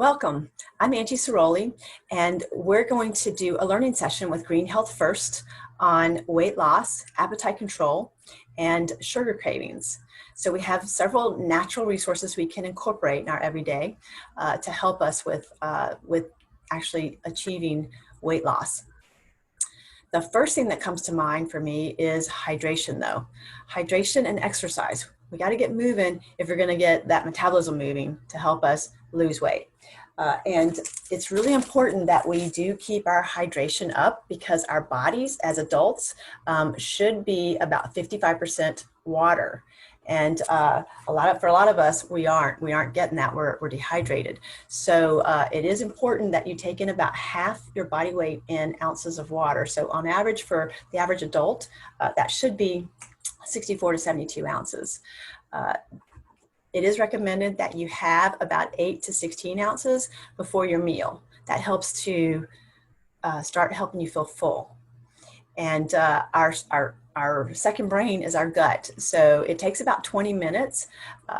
Welcome. I'm Angie Ceroli, and we're going to do a learning session with Green Health First on weight loss, appetite control, and sugar cravings. So we have several natural resources we can incorporate in our everyday to help us with actually achieving weight loss. The first thing that comes to mind for me is hydration, though. Hydration and exercise. We got to get moving if we're going to get that metabolism moving to help us lose weight. And it's really important that we do keep our hydration up because our bodies as adults should be about 55% water. And for a lot of us, we aren't getting that. We're dehydrated. So it is important that you take in about half your body weight in ounces of water. So on average, for the average adult, that should be 64 to 72 ounces. It is recommended that you have about 8 to 16 ounces before your meal. That helps to start helping you feel full. And our second brain is our gut. So it takes about 20 minutes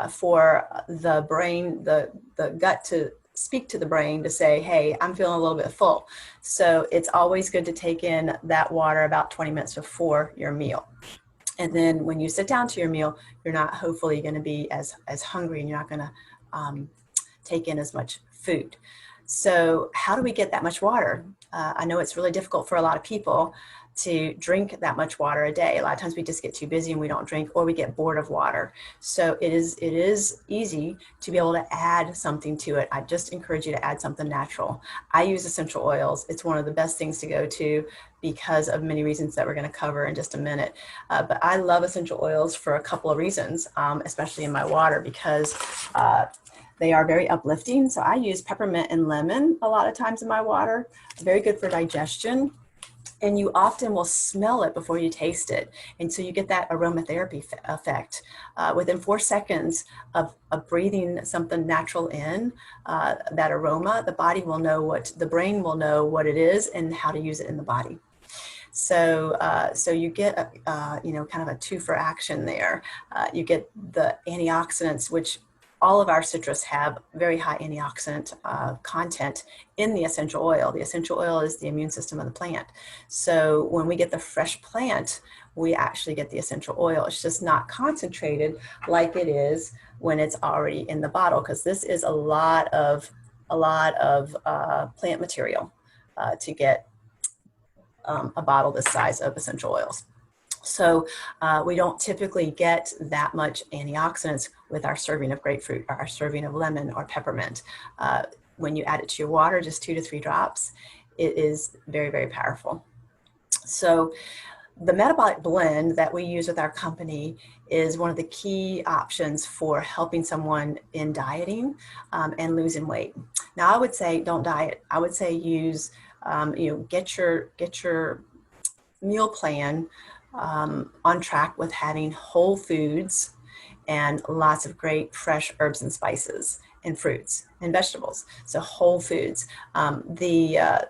for the brain, the gut to speak to the brain to say, hey, I'm feeling a little bit full. So it's always good to take in that water about 20 minutes before your meal. And then when you sit down to your meal, you're not hopefully going to be as hungry, and you're not going to take in as much food. So how do we get that much water? I know it's really difficult for a lot of people to drink that much water a day. A lot of times we just get too busy and we don't drink, or we get bored of water. So it is easy to be able to add something to it. I just encourage you to add something natural. I use essential oils. It's one of the best things to go to because of many reasons that we're going to cover in just a minute. But I love essential oils for a couple of reasons, especially in my water, because they are very uplifting. So I use peppermint and lemon a lot of times in my water. Very good for digestion. And you often will smell it before you taste it. And so you get that aromatherapy effect. Within 4 seconds of breathing something natural in, that aroma, the brain will know what it is and how to use it in the body. So you get, kind of a two for action there. You get the antioxidants, which all of our citrus have very high antioxidant content in the essential oil. The essential oil is the immune system of the plant. So when we get the fresh plant, we actually get the essential oil. It's just not concentrated like it is when it's already in the bottle, because this is a lot of plant material to get a bottle this size of essential oils. So we don't typically get that much antioxidants with our serving of grapefruit or our serving of lemon or peppermint. When you add it to your water, just 2 to 3 drops, it is very, very powerful. So the metabolic blend that we use with our company is one of the key options for helping someone in dieting and losing weight. Now, I would say don't diet. I would say use, get your meal plan on track with having whole foods and lots of great fresh herbs and spices and fruits and vegetables. So whole foods. The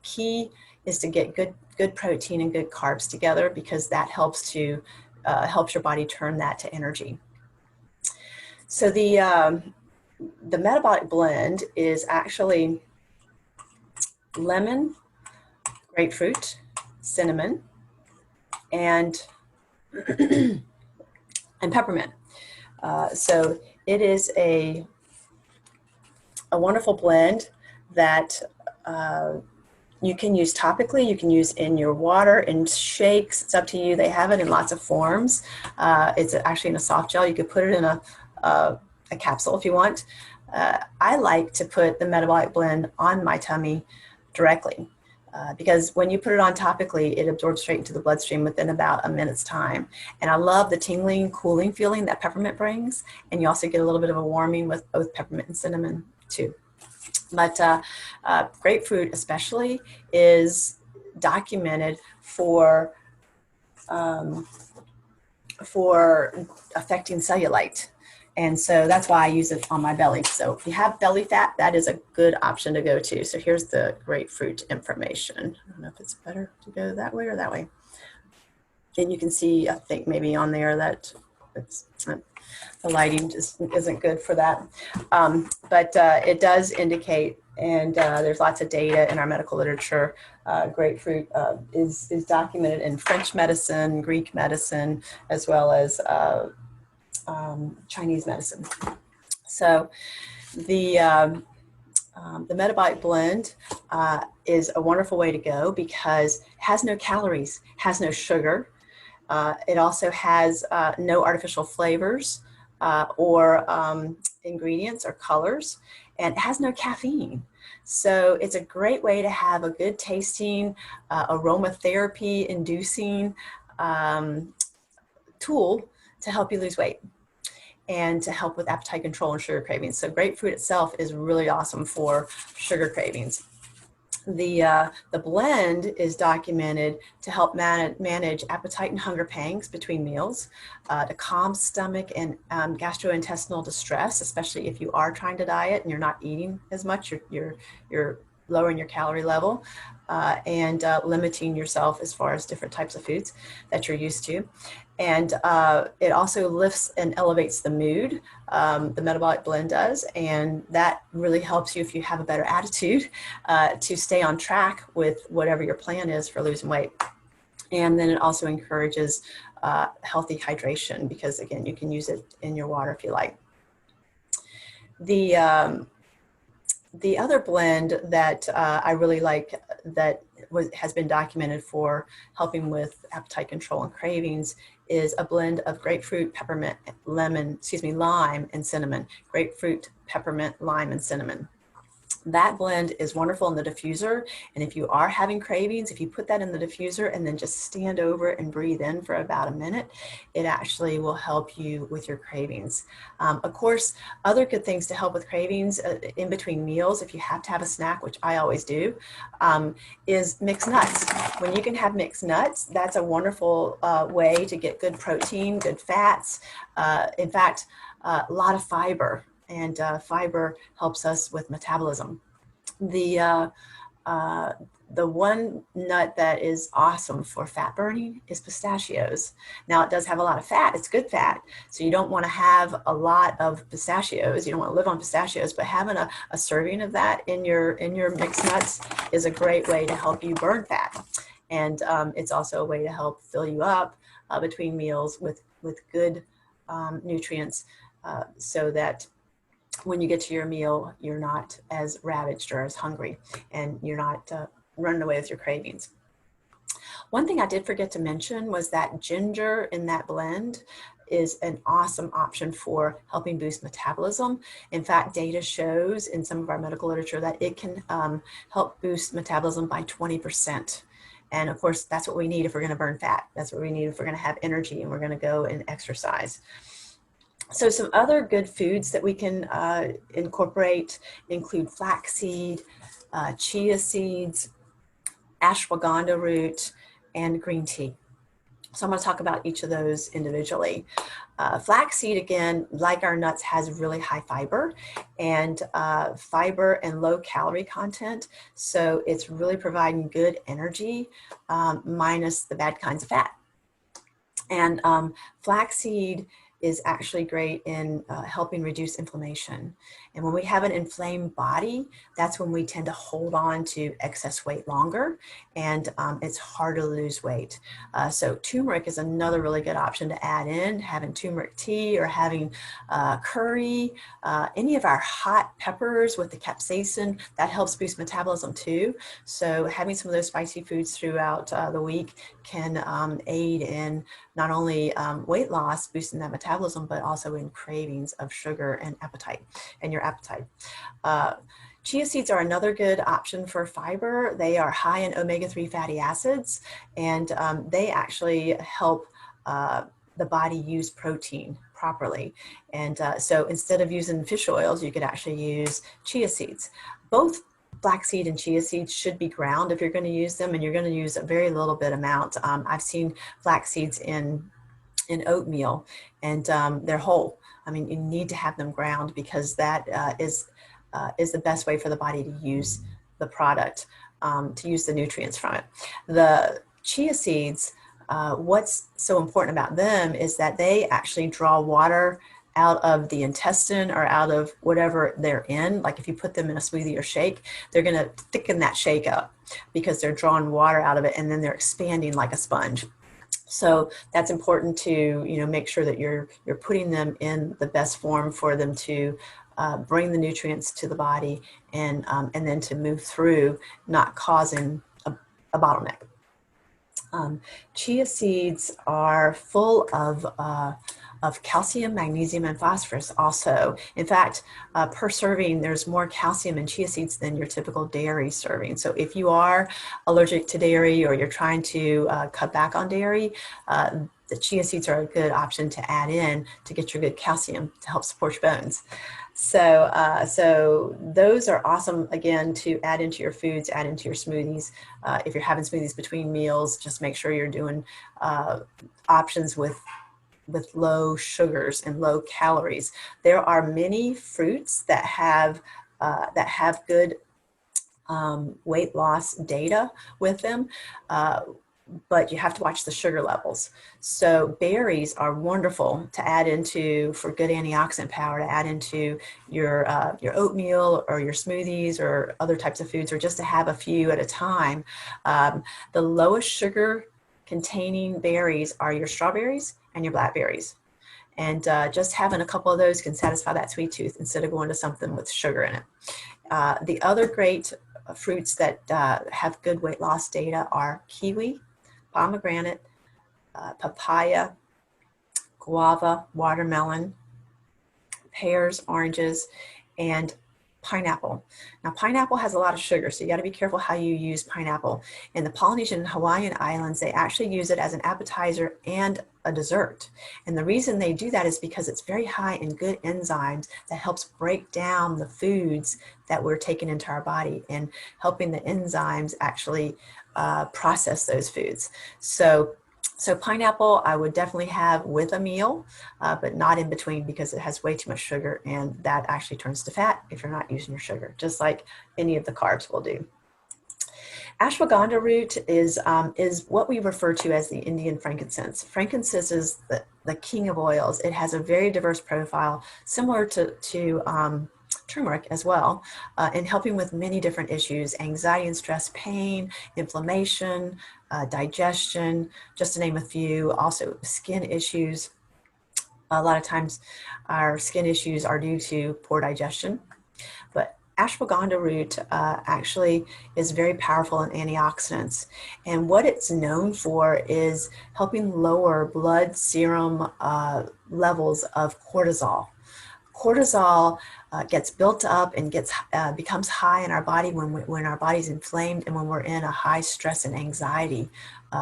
key is to get good protein and good carbs together, because that helps your body turn that to energy. So the metabolic blend is actually lemon, grapefruit, cinnamon, and peppermint. So it is a wonderful blend that you can use topically, you can use in your water, in shakes. It's up to you. They have it in lots of forms. It's actually in a soft gel. You could put it in a capsule if you want. I like to put the metabolic blend on my tummy directly. Because when you put it on topically, it absorbs straight into the bloodstream within about a minute's time. And I love the tingling, cooling feeling that peppermint brings. And you also get a little bit of a warming with both peppermint and cinnamon too. But grapefruit especially is documented for affecting cellulite. And so that's why I use it on my belly. So if you have belly fat, that is a good option to go to. So here's the grapefruit information. I don't know if it's better to go that way or that way. And you can see, I think maybe on there that the lighting just isn't good for that. But it does indicate, and there's lots of data in our medical literature. Grapefruit is documented in French medicine, Greek medicine, as well as Chinese medicine. So the metabolic blend is a wonderful way to go because it has no calories, has no sugar. It also has no artificial flavors or ingredients or colors, and it has no caffeine. So it's a great way to have a good tasting, aromatherapy inducing tool to help you lose weight and to help with appetite control and sugar cravings. So grapefruit itself is really awesome for sugar cravings. The blend is documented to help manage appetite and hunger pangs between meals, to calm stomach and gastrointestinal distress, especially if you are trying to diet and you're not eating as much, you're lowering your calorie level and limiting yourself as far as different types of foods that you're used to. And it also lifts and elevates the mood, the metabolic blend does, and that really helps you if you have a better attitude to stay on track with whatever your plan is for losing weight. And then it also encourages healthy hydration because, again, you can use it in your water if you like. The other blend that I really like that has been documented for helping with appetite control and cravings is a blend of grapefruit, peppermint, lime, and cinnamon. Grapefruit, peppermint, lime, and cinnamon. That blend is wonderful in the diffuser, and if you are having cravings, if you put that in the diffuser and then just stand over it and breathe in for about a minute, it actually will help you with your cravings. Of course, other good things to help with cravings in between meals, if you have to have a snack, which I always do, is mixed nuts. When you can have mixed nuts, that's a wonderful way to get good protein, good fats, in fact, a lot of fiber. And fiber helps us with metabolism. The one nut that is awesome for fat burning is pistachios. Now it does have a lot of fat, it's good fat, so you don't want to have a lot of pistachios, you don't want to live on pistachios, but having a serving of that in your mixed nuts is a great way to help you burn fat. And it's also a way to help fill you up between meals with good nutrients so that when you get to your meal, you're not as ravaged or as hungry, and you're not running away with your cravings. One thing I did forget to mention was that ginger in that blend is an awesome option for helping boost metabolism. In fact, data shows in some of our medical literature that it can help boost metabolism by 20%. And of course, that's what we need if we're going to burn fat. That's what we need if we're going to have energy and we're going to go and exercise. So some other good foods that we can incorporate include flaxseed, chia seeds, ashwagandha root, and green tea. So I'm going to talk about each of those individually. Flaxseed, again, like our nuts, has really high fiber and low calorie content. So it's really providing good energy minus the bad kinds of fat. And flaxseed is actually great in helping reduce inflammation. And when we have an inflamed body, that's when we tend to hold on to excess weight longer, and it's hard to lose weight. So turmeric is another really good option to add in, having turmeric tea or having curry, any of our hot peppers with the capsaicin, that helps boost metabolism too. So having some of those spicy foods throughout the week can aid in not only weight loss, boosting that metabolism, but also in cravings of sugar and appetite, and your appetite. Chia seeds are another good option for fiber. They are high in omega-3 fatty acids, and they actually help the body use protein properly. And so instead of using fish oils, you could actually use chia seeds. Both flaxseed and chia seeds should be ground if you're going to use them, and you're going to use a very little bit amount. I've seen flax seeds in oatmeal, and they're whole. I mean, you need to have them ground because that is the best way for the body to use the product, to use the nutrients from it. The chia seeds what's so important about them is that they actually draw water out of the intestine or out of whatever they're in. Like if you put them in a smoothie or shake, they're going to thicken that shake up because they're drawing water out of it, and then they're expanding like a sponge. So that's important to, make sure that you're putting them in the best form for them to bring the nutrients to the body, and then to move through, not causing a bottleneck. Chia seeds are full of calcium, magnesium, and phosphorus also. In fact, per serving, there's more calcium in chia seeds than your typical dairy serving. So if you are allergic to dairy, or you're trying to cut back on dairy, the chia seeds are a good option to add in to get your good calcium to help support your bones. So those are awesome, again, to add into your foods, add into your smoothies. If you're having smoothies between meals, just make sure you're doing options with low sugars and low calories. There are many fruits that have good weight loss data with them, but you have to watch the sugar levels. So berries are wonderful to add into for good antioxidant power, to add into your oatmeal or your smoothies or other types of foods, or just to have a few at a time. The lowest sugar containing berries are your strawberries and your blackberries. And just having a couple of those can satisfy that sweet tooth instead of going to something with sugar in it. The other great fruits that have good weight loss data are kiwi, pomegranate, papaya, guava, watermelon, pears, oranges, and pineapple. Now, pineapple has a lot of sugar, so you got to be careful how you use pineapple. In the Polynesian and Hawaiian Islands, they actually use it as an appetizer and a dessert. And the reason they do that is because it's very high in good enzymes that helps break down the foods that we're taking into our body, and helping the enzymes actually process those foods. So pineapple I would definitely have with a meal, but not in between, because it has way too much sugar, and that actually turns to fat if you're not using your sugar, just like any of the carbs will do. Ashwagandha root is what we refer to as the Indian frankincense. Frankincense is the king of oils. It has a very diverse profile, similar to turmeric as well, in helping with many different issues: anxiety and stress, pain, inflammation, digestion, just to name a few. Also skin issues. A lot of times our skin issues are due to poor digestion, but ashwagandha root actually is very powerful in antioxidants. And what it's known for is helping lower blood serum levels of cortisol. Cortisol gets built up and becomes high in our body when our body's inflamed, and when we're in a high stress and anxiety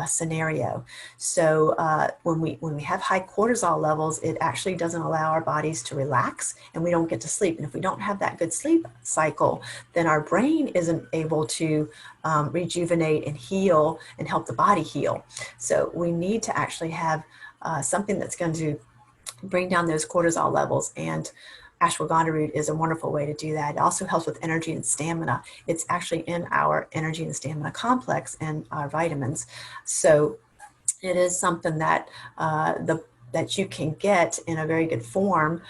scenario. So when we have high cortisol levels, it actually doesn't allow our bodies to relax, and we don't get to sleep. And if we don't have that good sleep cycle, then our brain isn't able to rejuvenate and heal and help the body heal. So we need to actually have something that's going to bring down those cortisol levels, and ashwagandha root is a wonderful way to do that. It also helps with energy and stamina. It's actually in our energy and stamina complex and our vitamins. So it is something that that you can get in a very good form.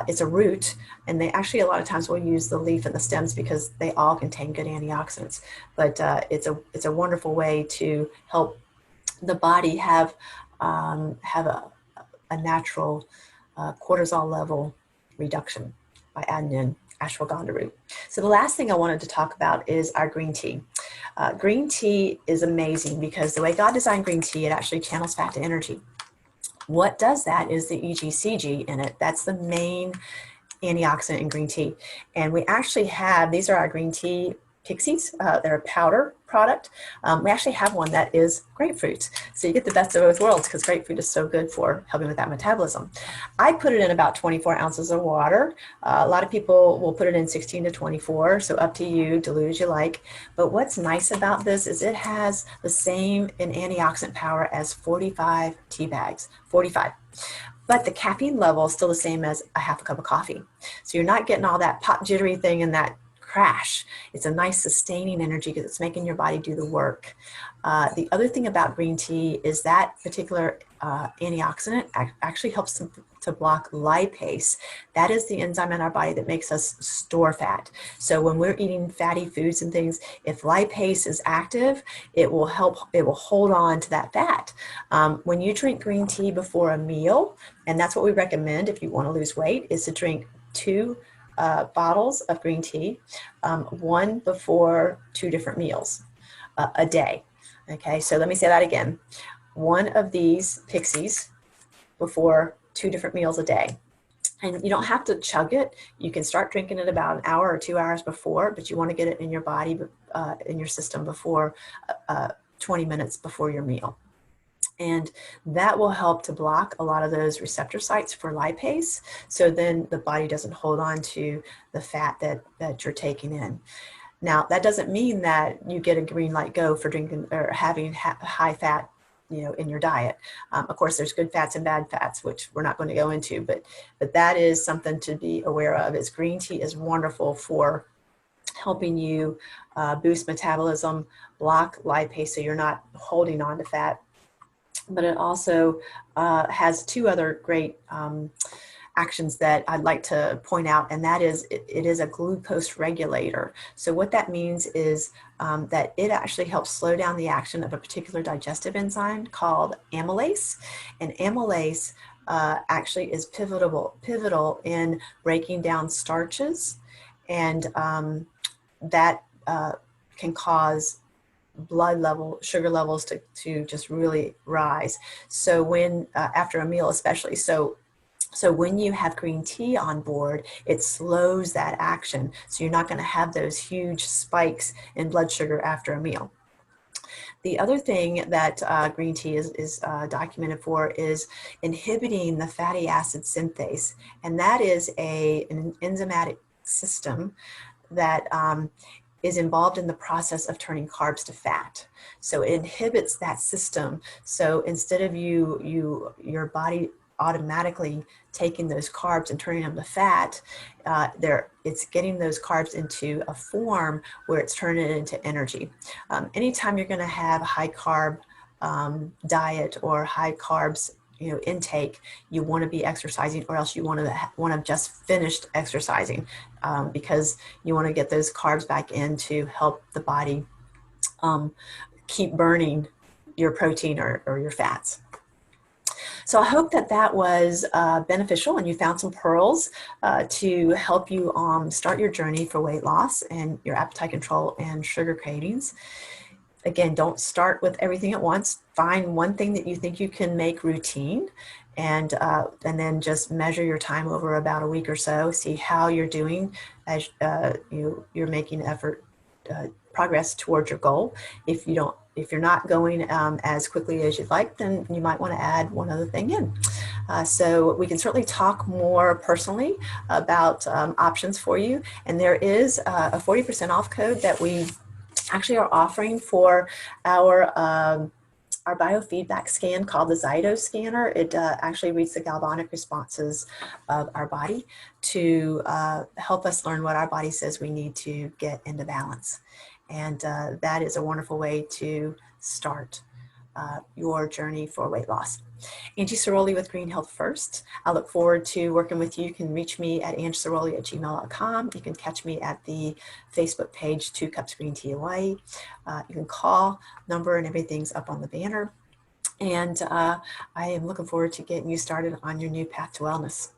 It's a root, and they actually a lot of times will use the leaf and the stems because they all contain good antioxidants. But it's a wonderful way to help the body have a natural cortisol level reduction by adding in ashwagandha root. So the last thing I wanted to talk about is our green tea. Green tea is amazing because the way God designed green tea, it actually channels fat to energy. What does that is the EGCG in it. That's the main antioxidant in green tea. And we actually have, these are our green tea pixies. They're a powder product. We actually have one that is grapefruit. So you get the best of both worlds because grapefruit is so good for helping with that metabolism. I put it in about 24 ounces of water. A lot of people will put it in 16 to 24, so up to you, dilute as you like. But what's nice about this is it has the same in antioxidant power as 45 tea bags, 45. But the caffeine level is still the same as a half a cup of coffee. So you're not getting all that pop jittery thing and that crash. It's a nice sustaining energy because it's making your body do the work. The other thing about green tea is that particular antioxidant actually helps to block lipase. That is the enzyme in our body that makes us store fat. So when we're eating fatty foods and things, if lipase is active, it will hold on to that fat. When you drink green tea before a meal, and that's what we recommend if you want to lose weight, is to drink 2 bottles of green tea, one before 2 different meals a day. Okay, so let me say that again. 1 of these pixies before 2 different meals a day. And you don't have to chug it. You can start drinking it about an hour or 2 hours before, but you want to get it in your body, in your system before 20 minutes before your meal. And that will help to block a lot of those receptor sites for lipase. So then the body doesn't hold on to the fat that you're taking in. Now, that doesn't mean that you get a green light go for drinking or having high fat, in your diet. Of course, there's good fats and bad fats, which we're not going to go into, but that is something to be aware of. Is green tea is wonderful for helping you boost metabolism, block lipase, so you're not holding on to fat. But it also has 2 other great actions that I'd like to point out, and that is it is a glucose regulator. So what that means is that it actually helps slow down the action of a particular digestive enzyme called amylase, and amylase actually is pivotal in breaking down starches, and that can cause sugar levels to just really rise. So when after a meal especially, so when you have green tea on board, it slows that action. So you're not going to have those huge spikes in blood sugar after a meal. The other thing that green tea is documented for is inhibiting the fatty acid synthase. And that is an enzymatic system that is involved in the process of turning carbs to fat. So it inhibits that system. So instead of your body automatically taking those carbs and turning them to fat, it's getting those carbs into a form where it's turning it into energy. Anytime you're going to have a high carb diet or high carbs intake, you want to be exercising, or else you want to have just finished exercising, because you want to get those carbs back in to help the body keep burning your protein or your fats. So I hope that was beneficial, and you found some pearls to help you start your journey for weight loss and your appetite control and sugar cravings. Again, don't start with everything at once. Find one thing that you think you can make routine, and then just measure your time over about a week or so. See how you're doing as you're making progress towards your goal. If you're not going as quickly as you'd like, then you might want to add one other thing in. So we can certainly talk more personally about options for you. And there is a 40% off code that we actually are offering for our biofeedback scan called the Zyto scanner. It actually reads the galvanic responses of our body to help us learn what our body says we need to get into balance. And that is a wonderful way to start your journey for weight loss. Angie Ceroli with Green Health First. I look forward to working with you. You can reach me at angceroli@gmail.com. You can catch me at the Facebook page, 2 Cups Green Tea Hawaii. You can call, number and everything's up on the banner. And I am looking forward to getting you started on your new path to wellness.